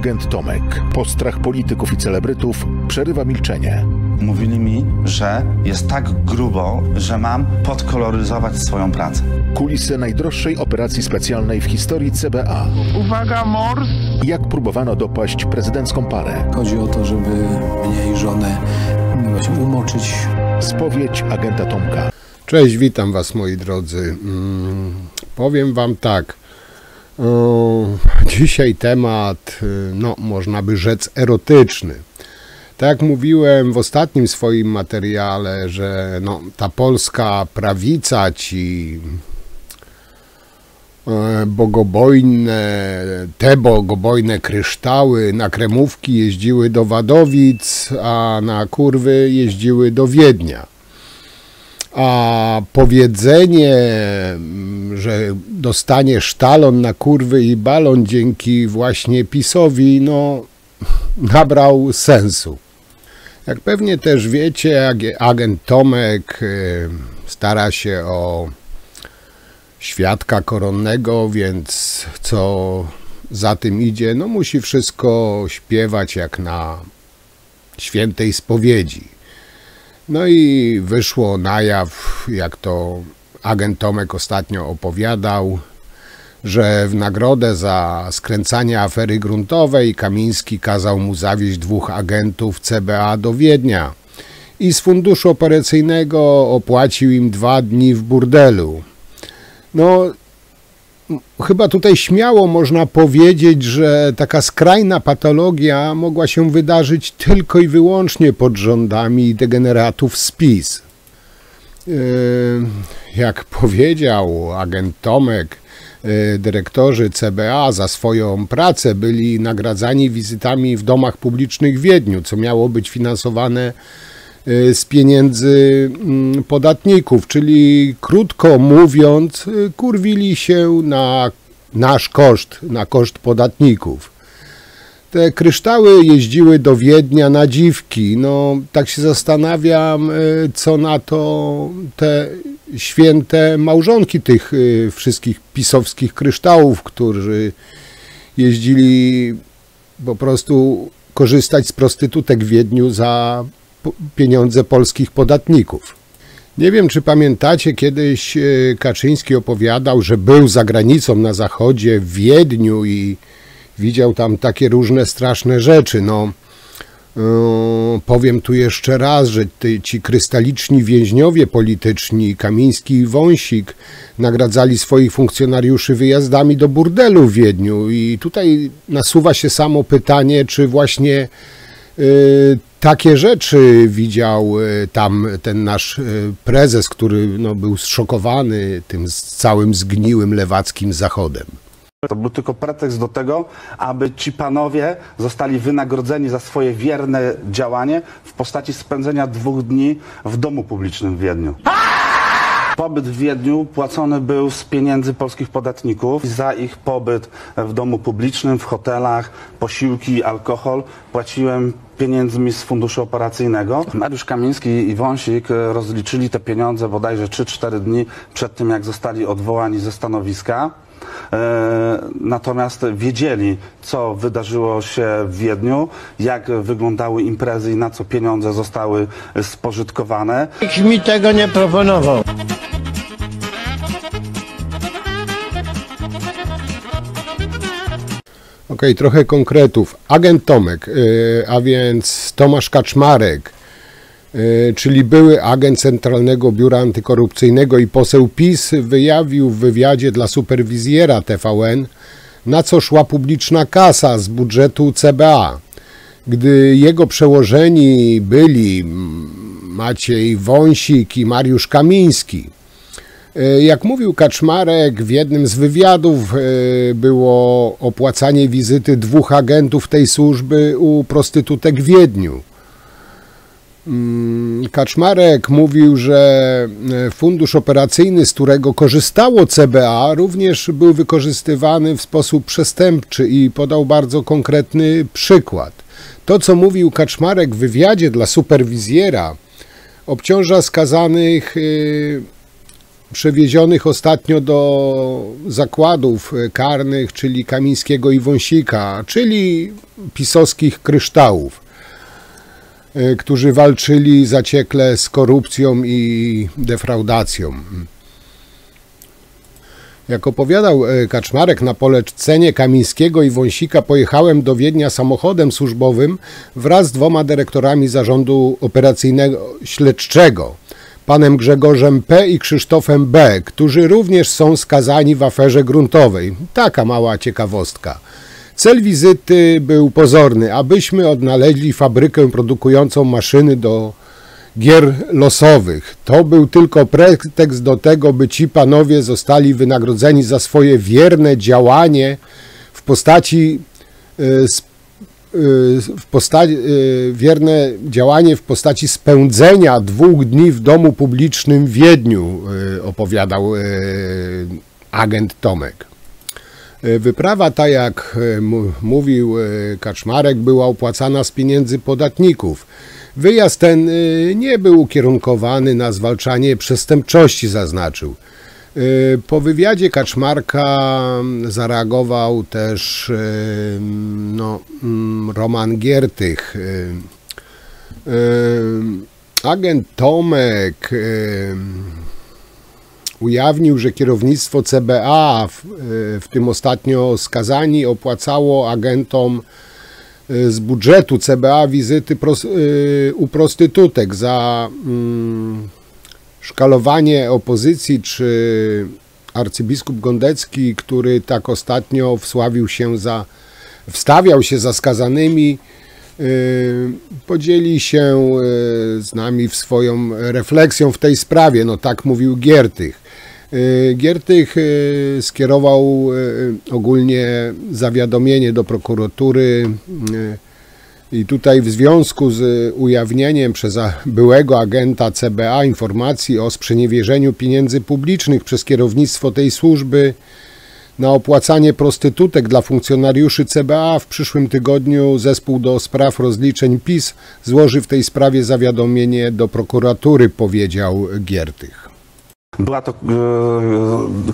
agent Tomek. Postrach polityków i celebrytów przerywa milczenie. Mówili mi, że jest tak grubo, że mam podkoloryzować swoją pracę. Kulisy najdroższej operacji specjalnej w historii CBA. Uwaga, mors! Jak próbowano dopaść prezydencką parę. Chodzi o to, żeby mnie i żonę właśnie umoczyć. Spowiedź agenta Tomka. Cześć, witam was moi drodzy. Powiem wam tak. Dzisiaj temat, można by rzec erotyczny. Tak jak mówiłem w ostatnim swoim materiale, że ta polska prawica, ci bogobojne kryształy na kremówki jeździły do Wadowic, a na kurwy jeździły do Wiednia. A powiedzenie, że dostaniesz talon na kurwy i balon dzięki właśnie PiS-owi, nabrał sensu. Jak pewnie też wiecie, agent Tomek stara się o świadka koronnego, więc co za tym idzie, musi wszystko śpiewać jak na świętej spowiedzi. I wyszło na jaw, jak to agent Tomek ostatnio opowiadał, że w nagrodę za skręcanie afery gruntowej Kamiński kazał mu zawieźć 2 agentów CBA do Wiednia i z funduszu operacyjnego opłacił im 2 dni w burdelu. Chyba tutaj śmiało można powiedzieć, że taka skrajna patologia mogła się wydarzyć tylko i wyłącznie pod rządami degeneratów z PiS. Jak powiedział agent Tomek, dyrektorzy CBA za swoją pracę byli nagradzani wizytami w domach publicznych w Wiedniu, co miało być finansowane z pieniędzy podatników, czyli krótko mówiąc, kurwili się na nasz koszt, na koszt podatników. Te kryształy jeździły do Wiednia na dziwki. Tak się zastanawiam, co na to te święte małżonki tych wszystkich pisowskich kryształów, którzy jeździli po prostu korzystać z prostytutek w Wiedniu za pieniądze polskich podatników. Nie wiem, czy pamiętacie, kiedyś Kaczyński opowiadał, że był za granicą na zachodzie w Wiedniu i widział tam takie różne straszne rzeczy. Powiem tu jeszcze raz, że ci krystaliczni więźniowie polityczni, Kamiński i Wąsik, nagradzali swoich funkcjonariuszy wyjazdami do burdelu w Wiedniu. I tutaj nasuwa się samo pytanie, czy właśnie takie rzeczy widział tam ten nasz prezes, który był zszokowany tym całym zgniłym lewackim zachodem. To był tylko pretekst do tego, aby ci panowie zostali wynagrodzeni za swoje wierne działanie w postaci spędzenia 2 dni w domu publicznym w Wiedniu. Pobyt w Wiedniu płacony był z pieniędzy polskich podatników. Za ich pobyt w domu publicznym, w hotelach, posiłki, alkohol płaciłem pieniędzmi z funduszu operacyjnego. Mariusz Kamiński i Wąsik rozliczyli te pieniądze bodajże 3-4 dni przed tym, jak zostali odwołani ze stanowiska. Natomiast wiedzieli, co wydarzyło się w Wiedniu, jak wyglądały imprezy i na co pieniądze zostały spożytkowane. Nikt mi tego nie proponował. Okej, trochę konkretów. Agent Tomek, a więc Tomasz Kaczmarek, czyli były agent Centralnego Biura Antykorupcyjnego i poseł PiS, wyjawił w wywiadzie dla superwizjera TVN, na co szła publiczna kasa z budżetu CBA. Gdy jego przełożeni byli Maciej Wąsik i Mariusz Kamiński. Jak mówił Kaczmarek, w jednym z wywiadów było opłacanie wizyty 2 agentów tej służby u prostytutek w Wiedniu. Kaczmarek mówił, że fundusz operacyjny, z którego korzystało CBA, również był wykorzystywany w sposób przestępczy i podał bardzo konkretny przykład. To, co mówił Kaczmarek w wywiadzie dla superwizjera, obciąża skazanych przewiezionych ostatnio do zakładów karnych, czyli Kamińskiego i Wąsika, czyli pisowskich kryształów, którzy walczyli zaciekle z korupcją i defraudacją. Jak opowiadał Kaczmarek, na polecenie Kamińskiego i Wąsika pojechałem do Wiednia samochodem służbowym wraz z 2 dyrektorami Zarządu Operacyjnego Śledczego, panem Grzegorzem P. i Krzysztofem B., którzy również są skazani w aferze gruntowej. Taka mała ciekawostka. Cel wizyty był pozorny, abyśmy odnaleźli fabrykę produkującą maszyny do gier losowych. To był tylko pretekst do tego, by ci panowie zostali wynagrodzeni za swoje wierne działanie w postaci spędzenia 2 dni w domu publicznym w Wiedniu, opowiadał agent Tomek. Wyprawa, tak jak mówił Kaczmarek, była opłacana z pieniędzy podatników. Wyjazd ten nie był ukierunkowany na zwalczanie przestępczości, zaznaczył. Po Kaczmarka zareagował też Roman Giertych. Agent Tomek ujawnił, że kierownictwo CBA, w tym ostatnio skazani, opłacało agentom z budżetu CBA wizyty u prostytutek za szkalowanie opozycji, czy arcybiskup Gondecki, który tak ostatnio wstawiał się za skazanymi, podzieli się z nami swoją refleksją w tej sprawie. No tak mówił Giertych. Giertych skierował ogólnie zawiadomienie do prokuratury i tutaj w związku z ujawnieniem przez byłego agenta CBA informacji o sprzeniewierzeniu pieniędzy publicznych przez kierownictwo tej służby na opłacanie prostytutek dla funkcjonariuszy CBA, w przyszłym tygodniu zespół do spraw rozliczeń PiS złoży w tej sprawie zawiadomienie do prokuratury, powiedział Giertych. Była to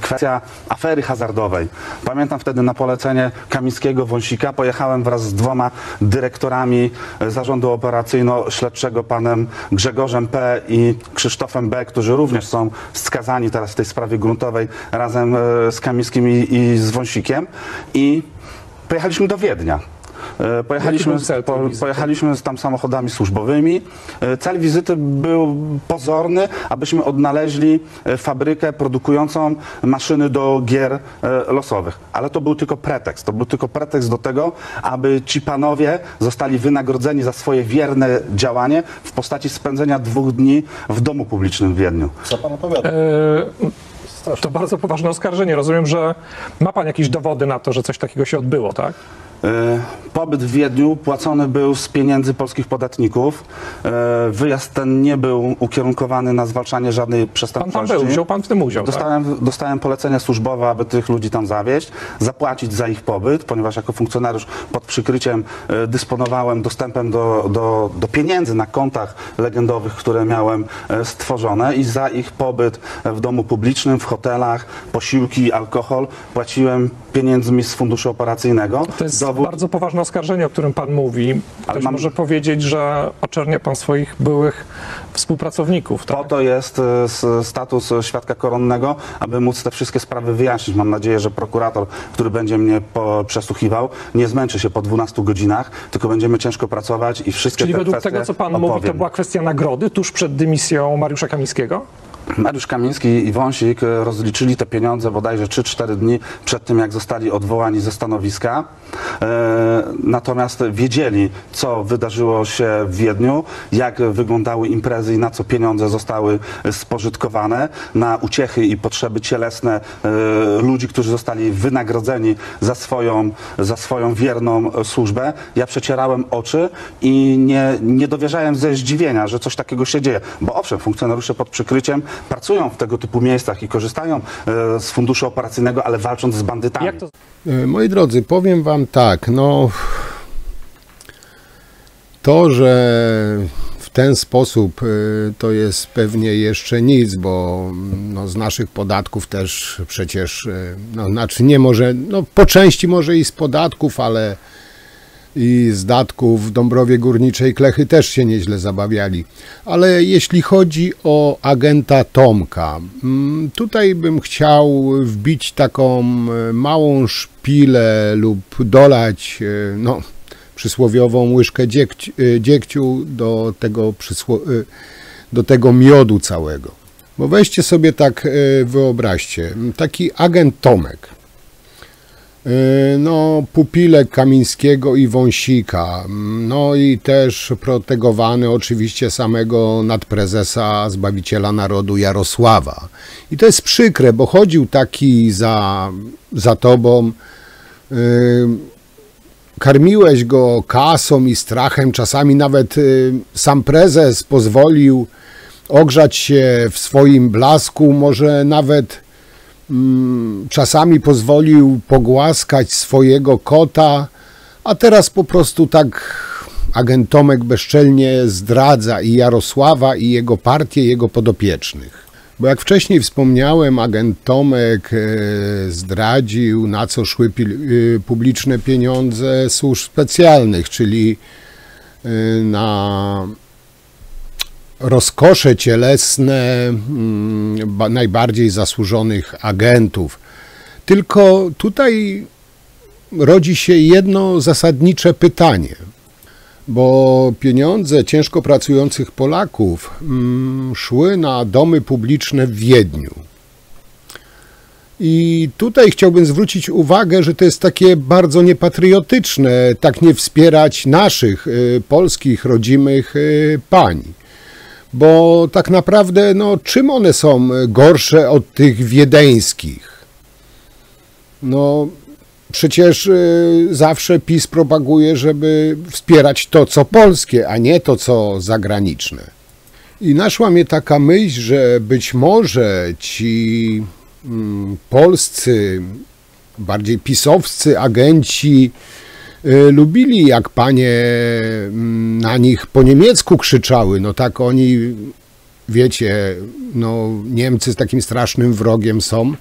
kwestia afery hazardowej. Pamiętam wtedy na polecenie Kamińskiego, Wąsika pojechałem wraz z 2 dyrektorami Zarządu Operacyjno-Śledczego, panem Grzegorzem P. i Krzysztofem B., którzy również są skazani teraz w tej sprawie gruntowej razem z Kamińskim i z Wąsikiem, i pojechaliśmy do Wiednia. Pojechaliśmy tam samochodami służbowymi. Cel wizyty był pozorny, abyśmy odnaleźli fabrykę produkującą maszyny do gier losowych. Ale to był tylko pretekst. To był tylko pretekst do tego, aby ci panowie zostali wynagrodzeni za swoje wierne działanie w postaci spędzenia 2 dni w domu publicznym w Wiedniu. Co pan opowiada? To bardzo poważne oskarżenie. Rozumiem, że ma pan jakieś dowody na to, że coś takiego się odbyło, tak? Pobyt w Wiedniu płacony był z pieniędzy polskich podatników. Wyjazd ten nie był ukierunkowany na zwalczanie żadnej przestępczości. Pan tam był, wziął pan w tym udział, Dostałem polecenie służbowe, aby tych ludzi tam zawieźć, zapłacić za ich pobyt, ponieważ jako funkcjonariusz pod przykryciem dysponowałem dostępem do pieniędzy na kontach legendowych, które miałem stworzone, i za ich pobyt w domu publicznym, w hotelach, posiłki, alkohol płaciłem pieniędzmi z funduszu operacyjnego. To jest bardzo poważne oskarżenie, o którym pan mówi. Ktoś może powiedzieć, że oczernia pan swoich byłych współpracowników. Tak? Po to jest status świadka koronnego, aby móc te wszystkie sprawy wyjaśnić. Mam nadzieję, że prokurator, który będzie mnie przesłuchiwał, nie zmęczy się po 12 godzinach, tylko będziemy ciężko pracować i wszystkie Czyli te według kwestie tego, co pan opowiem. mówi, to była kwestia nagrody tuż przed dymisją Mariusza Kamińskiego? Mariusz Kamiński i Wąsik rozliczyli te pieniądze bodajże 3-4 dni przed tym, jak zostali odwołani ze stanowiska. Natomiast wiedzieli, co wydarzyło się w Wiedniu, jak wyglądały imprezy i na co pieniądze zostały spożytkowane, na uciechy i potrzeby cielesne ludzi, którzy zostali wynagrodzeni za swoją wierną służbę. Ja przecierałem oczy i nie dowierzałem ze zdziwienia, że coś takiego się dzieje. Bo owszem, funkcjonariusze pod przykryciem pracują w tego typu miejscach i korzystają z funduszu operacyjnego, ale walcząc z bandytami. Jak to... Moi drodzy, powiem wam tak, no to, że w ten sposób to jest pewnie jeszcze nic, bo no, z naszych podatków też przecież, no, znaczy nie może, no, po części może i z podatków, ale i z datków w Dąbrowie Górniczej Klechy też się nieźle zabawiali. Ale jeśli chodzi o agenta Tomka, tutaj bym chciał wbić taką małą szpilę lub dolać no, przysłowiową łyżkę dziegciu do tego miodu całego. Bo weźcie sobie tak, wyobraźcie, taki agent Tomek, no, pupilek Kamińskiego i Wąsika, no i też protegowany oczywiście samego nadprezesa Zbawiciela Narodu Jarosława. I to jest przykre, bo chodził taki za tobą, karmiłeś go kasą i strachem, czasami nawet sam prezes pozwolił ogrzać się w swoim blasku, może nawet czasami pozwolił pogłaskać swojego kota, a teraz po prostu tak agent Tomek bezczelnie zdradza i Jarosława, i jego partię, jego podopiecznych. Bo jak wcześniej wspomniałem, agent Tomek zdradził, na co szły publiczne pieniądze służb specjalnych, czyli na rozkosze cielesne najbardziej zasłużonych agentów. Tylko tutaj rodzi się jedno zasadnicze pytanie, bo pieniądze ciężko pracujących Polaków szły na domy publiczne w Wiedniu. I tutaj chciałbym zwrócić uwagę, że to jest takie bardzo niepatriotyczne, tak nie wspierać naszych polskich, rodzimych pań. Bo tak naprawdę, no, czym one są gorsze od tych wiedeńskich? No, przecież zawsze PiS propaguje, żeby wspierać to, co polskie, a nie to, co zagraniczne. I naszła mnie taka myśl, że być może ci polscy, bardziej pisowscy agenci lubili, jak panie na nich po niemiecku krzyczały. No tak oni, wiecie, no Niemcy z takim strasznym wrogiem są.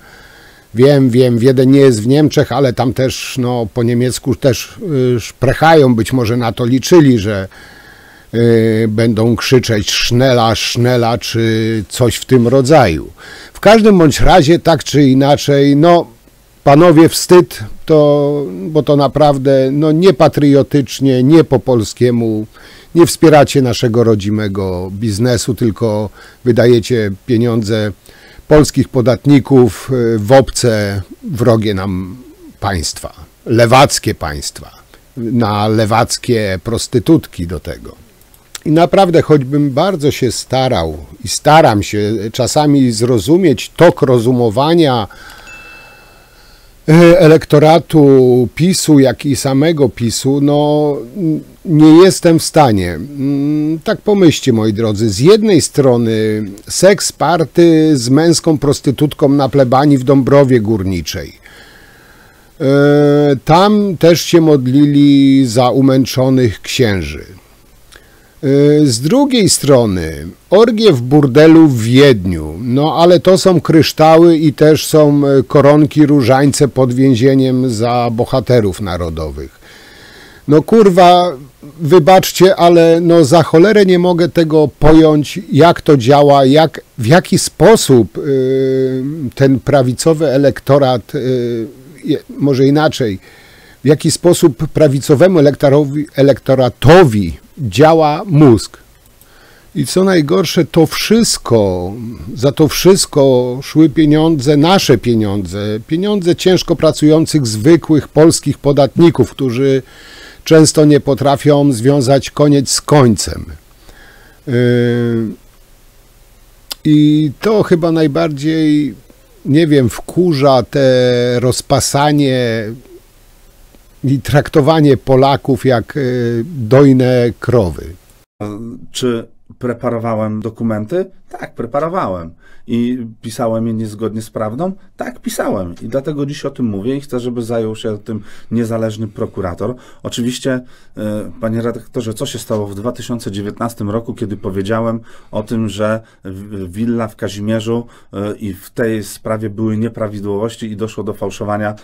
Wiem, Wiedeń nie jest w Niemczech, ale tam też no, po niemiecku też szprechają, być może na to liczyli, że będą krzyczeć sznela, sznela, czy coś w tym rodzaju. W każdym bądź razie, tak czy inaczej, no panowie, wstyd, bo to naprawdę no, niepatriotycznie, nie po polskiemu, nie wspieracie naszego rodzimego biznesu, tylko wydajecie pieniądze polskich podatników w obce, wrogie nam państwa, lewackie państwa, na lewackie prostytutki do tego. I naprawdę, choćbym bardzo się starał i staram się czasami zrozumieć tok rozumowania elektoratu PiS-u, jak i samego PiS-u, no nie jestem w stanie. Tak pomyślcie, moi drodzy, z jednej strony seks party z męską prostytutką na plebanii w Dąbrowie Górniczej. Tam też się modlili za umęczonych księży. Z drugiej strony orgie w burdelu w Wiedniu, no ale to są kryształy i też są koronki, różańce pod więzieniem za bohaterów narodowych. No kurwa, wybaczcie, ale no za cholerę nie mogę tego pojąć, jak to działa, w jaki sposób ten prawicowy elektorat, może inaczej, w jaki sposób prawicowemu elektoratowi działa mózg. I co najgorsze, za to wszystko szły pieniądze, nasze pieniądze ciężko pracujących, zwykłych polskich podatników, którzy często nie potrafią związać koniec z końcem. I to chyba najbardziej, nie wiem, wkurza te rozpasanie i traktowanie Polaków jak dojne krowy. Czy preparowałem dokumenty? Tak, preparowałem. i pisałem je niezgodnie z prawdą? Tak, pisałem i dlatego dziś o tym mówię i chcę, żeby zajął się tym niezależny prokurator. Oczywiście, panie redaktorze, co się stało w 2019 roku, kiedy powiedziałem o tym, że willa w Kazimierzu i w tej sprawie były nieprawidłowości i doszło do fałszowania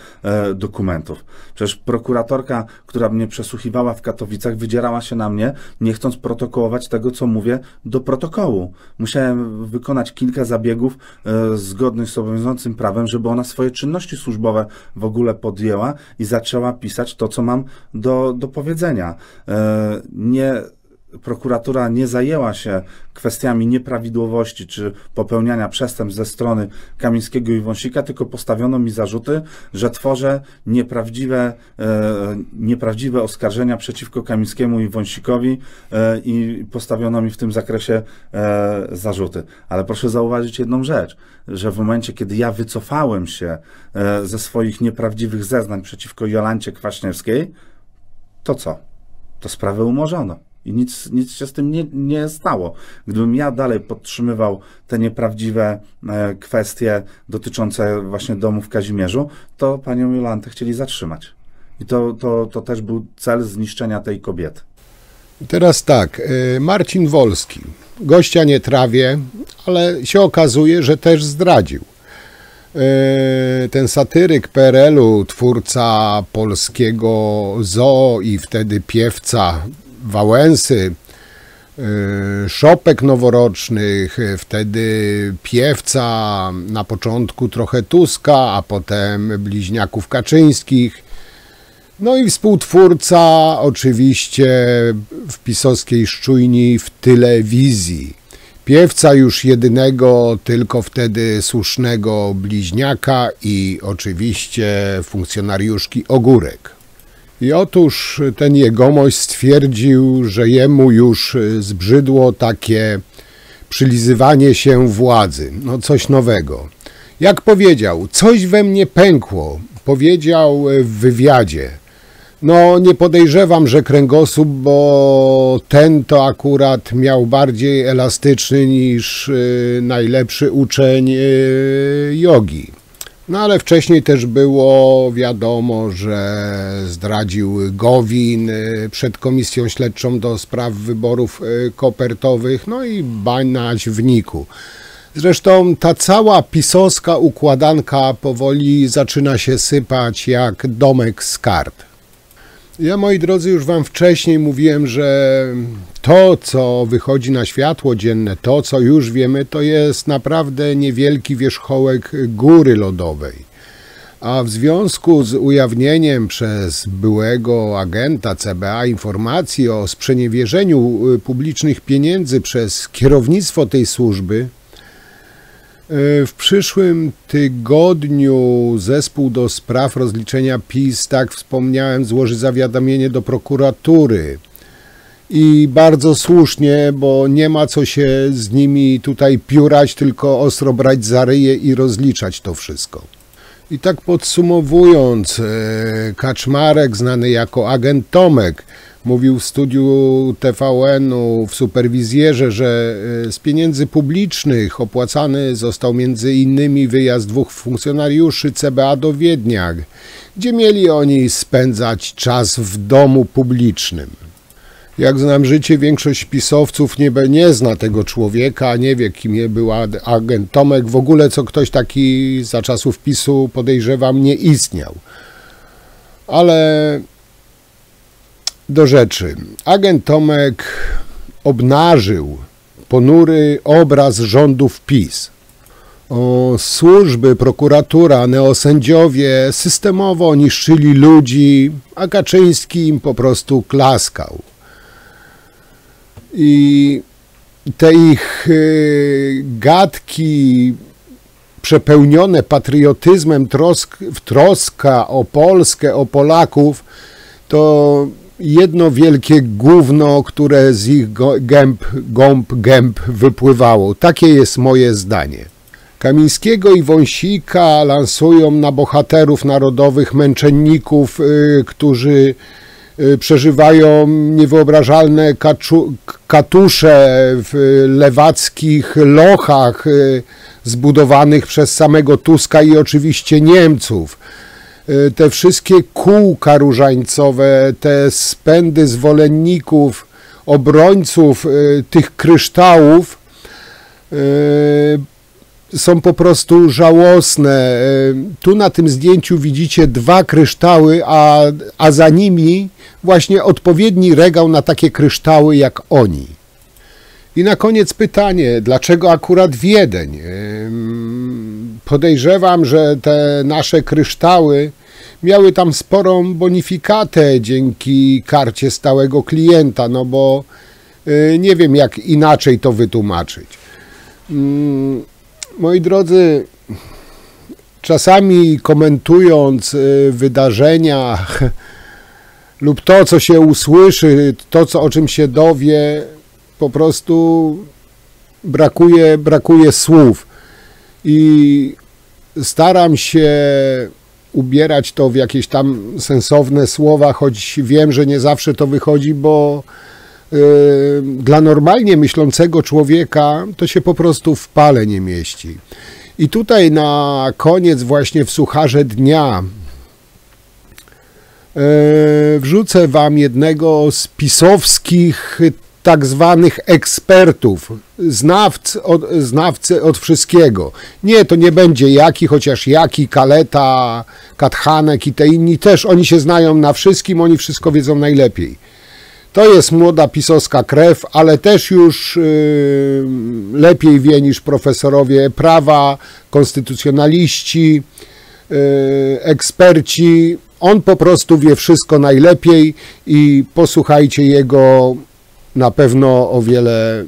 dokumentów. Przecież prokuratorka, która mnie przesłuchiwała w Katowicach, wydzierała się na mnie, nie chcąc protokołować tego, co mówię, do protokołu. Musiałem wykonać kilka zabiegów zgodnych z obowiązującym prawem, żeby ona swoje czynności służbowe w ogóle podjęła i zaczęła pisać to, co mam do powiedzenia. Prokuratura nie zajęła się kwestiami nieprawidłowości czy popełniania przestępstw ze strony Kamińskiego i Wąsika, tylko postawiono mi zarzuty, że tworzę nieprawdziwe oskarżenia przeciwko Kamińskiemu i Wąsikowi i postawiono mi w tym zakresie zarzuty. Ale proszę zauważyć jedną rzecz, że w momencie, kiedy ja wycofałem się ze swoich nieprawdziwych zeznań przeciwko Jolancie Kwaśniewskiej, to co? To sprawę umorzono. I nic się z tym nie stało. Gdybym ja dalej podtrzymywał te nieprawdziwe kwestie dotyczące właśnie domu w Kazimierzu, to panią Jolantę chcieli zatrzymać. I to też był cel zniszczenia tej kobiety. Teraz tak, Marcin Wolski. Gościa nie trawię, ale się okazuje, że też zdradził. Ten satyryk PRL-u, twórca polskiego zoo i wtedy piewca Wałęsy, szopek noworocznych, wtedy piewca na początku trochę Tuska, a potem bliźniaków Kaczyńskich, no i współtwórca oczywiście w pisowskiej szczujni w telewizji. Piewca już jedynego, tylko wtedy słusznego bliźniaka i oczywiście funkcjonariuszki Ogórek. I otóż ten jegomość stwierdził, że jemu już zbrzydło takie przylizywanie się władzy. No coś nowego. Jak powiedział, coś we mnie pękło. Powiedział w wywiadzie. No nie podejrzewam, że kręgosłup, bo ten to akurat miał bardziej elastyczny niż najlepszy uczeń jogi. No ale wcześniej też było wiadomo, że zdradził Gowin przed Komisją Śledczą do spraw wyborów kopertowych, no i bańać w NIK-u. Zresztą ta cała pisowska układanka powoli zaczyna się sypać jak domek z kart. Ja, moi drodzy, już wam wcześniej mówiłem, że to, co wychodzi na światło dzienne, to, co już wiemy, to jest naprawdę niewielki wierzchołek góry lodowej. A w związku z ujawnieniem przez byłego agenta CBA informacji o sprzeniewierzeniu publicznych pieniędzy przez kierownictwo tej służby, w przyszłym tygodniu zespół do spraw rozliczenia PiS, tak wspomniałem, złoży zawiadomienie do prokuratury. I bardzo słusznie, bo nie ma co się z nimi tutaj piórać, tylko ostro brać za ryje i rozliczać to wszystko. I tak podsumowując, Kaczmarek, znany jako agent Tomek, mówił w studiu TVN-u w Superwizjerze, że z pieniędzy publicznych opłacany został m.in. wyjazd 2 funkcjonariuszy CBA do Wiednia, gdzie mieli oni spędzać czas w domu publicznym. Jak znam życie, większość pisowców nie zna tego człowieka, nie wie, kim był agent Tomek. W ogóle co ktoś taki za czasów PiS-u, podejrzewam, nie istniał. Ale do rzeczy. Agent Tomek obnażył ponury obraz rządów PiS. Służby, prokuratura, neosędziowie systemowo niszczyli ludzi, a Kaczyński im po prostu klaskał. I te ich gadki przepełnione patriotyzmem, troska o Polskę, o Polaków, to jedno wielkie gówno, które z ich gęb wypływało. Takie jest moje zdanie. Kamińskiego i Wąsika lansują na bohaterów narodowych, męczenników, którzy przeżywają niewyobrażalne katusze w lewackich lochach zbudowanych przez samego Tuska i oczywiście Niemców. Te wszystkie kółka różańcowe, te spędy zwolenników, obrońców tych kryształów są po prostu żałosne. Tu na tym zdjęciu widzicie 2 kryształy, a za nimi właśnie odpowiedni regał na takie kryształy jak oni. I na koniec pytanie, dlaczego akurat Wiedeń? Podejrzewam, że te nasze kryształy miały tam sporą bonifikatę dzięki karcie stałego klienta, no bo nie wiem, jak inaczej to wytłumaczyć. Moi drodzy, czasami komentując wydarzenia lub to, co się usłyszy, to, o czym się dowie, po prostu brakuje słów i staram się ubierać to w jakieś tam sensowne słowa, choć wiem, że nie zawsze to wychodzi, bo dla normalnie myślącego człowieka to się po prostu w pale nie mieści. I tutaj na koniec właśnie w sucharze dnia wrzucę wam jednego z pisowskich tak zwanych ekspertów, znawcy od wszystkiego. Nie, to nie będzie Jaki, chociaż Jaki, Kaleta, Katchanek i te inni też, oni się znają na wszystkim, oni wszystko wiedzą najlepiej. To jest młoda pisowska krew, ale też już lepiej wie niż profesorowie prawa, konstytucjonaliści, eksperci. On po prostu wie wszystko najlepiej i posłuchajcie jego, na pewno o wiele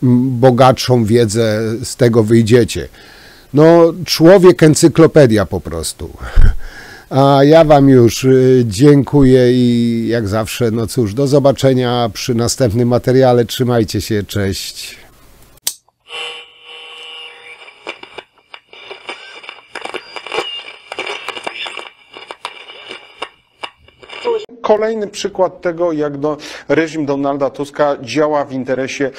bogatszą wiedzę z tego wyjdziecie. No, człowiek encyklopedia po prostu. A ja wam już dziękuję i jak zawsze, no cóż, do zobaczenia przy następnym materiale. Trzymajcie się, cześć. Kolejny przykład tego, jak reżim Donalda Tuska działa w interesie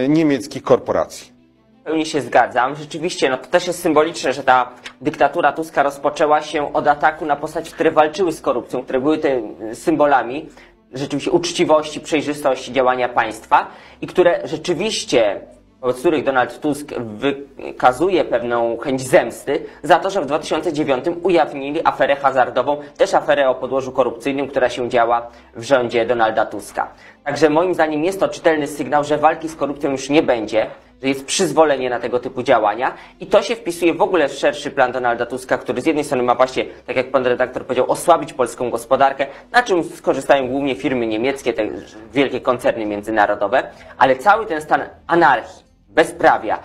niemieckich korporacji. W pełni się zgadzam. Rzeczywiście, no to też jest symboliczne, że ta dyktatura Tuska rozpoczęła się od ataku na postaci, które walczyły z korupcją, które były tym symbolami rzeczywiście uczciwości, przejrzystości działania państwa i które rzeczywiście, wobec których Donald Tusk wykazuje pewną chęć zemsty za to, że w 2009 ujawnili aferę hazardową, też aferę o podłożu korupcyjnym, która się działa w rządzie Donalda Tuska. Także moim zdaniem jest to czytelny sygnał, że walki z korupcją już nie będzie, że jest przyzwolenie na tego typu działania i to się wpisuje w ogóle w szerszy plan Donalda Tuska, który z jednej strony ma właśnie, tak jak pan redaktor powiedział, osłabić polską gospodarkę, na czym skorzystają głównie firmy niemieckie, te wielkie koncerny międzynarodowe, ale cały ten stan anarchii, bezprawia,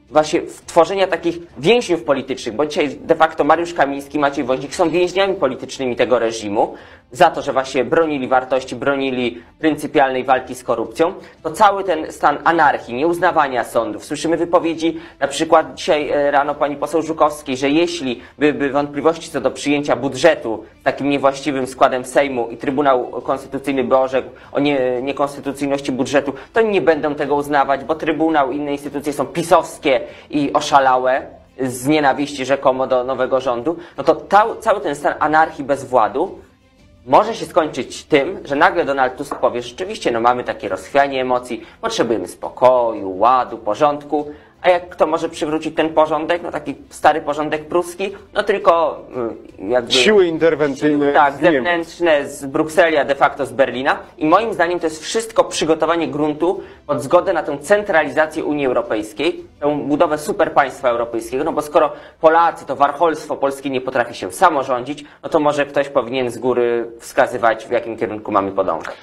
właśnie tworzenia takich więźniów politycznych, bo dzisiaj de facto Mariusz Kamiński, Maciej Woźnik są więźniami politycznymi tego reżimu, za to, że właśnie bronili wartości, bronili pryncypialnej walki z korupcją, to cały ten stan anarchii, nieuznawania sądów. Słyszymy wypowiedzi, na przykład dzisiaj rano pani poseł Żukowskiej, że jeśli byłyby wątpliwości co do przyjęcia budżetu z takim niewłaściwym składem Sejmu i Trybunał Konstytucyjny by orzekł o niekonstytucyjności budżetu, to nie będą tego uznawać, bo Trybunał i inne instytucje są pisowskie i oszalałe z nienawiści rzekomo do nowego rządu, no to cały ten stan anarchii bez władu może się skończyć tym, że nagle Donald Tusk powie, rzeczywiście, no mamy takie rozchwianie emocji, potrzebujemy spokoju, ładu, porządku, a jak kto może przywrócić ten porządek, no taki stary porządek pruski, no tylko jakby... Siły interwencyjne. Tak, zewnętrzne z Brukseli, a de facto z Berlina. I moim zdaniem to jest wszystko przygotowanie gruntu pod zgodę na tę centralizację Unii Europejskiej, tę budowę superpaństwa europejskiego, no bo skoro Polacy, to warcholstwo polskie nie potrafi się samorządzić, no to może ktoś powinien z góry wskazywać, w jakim kierunku mamy podążać.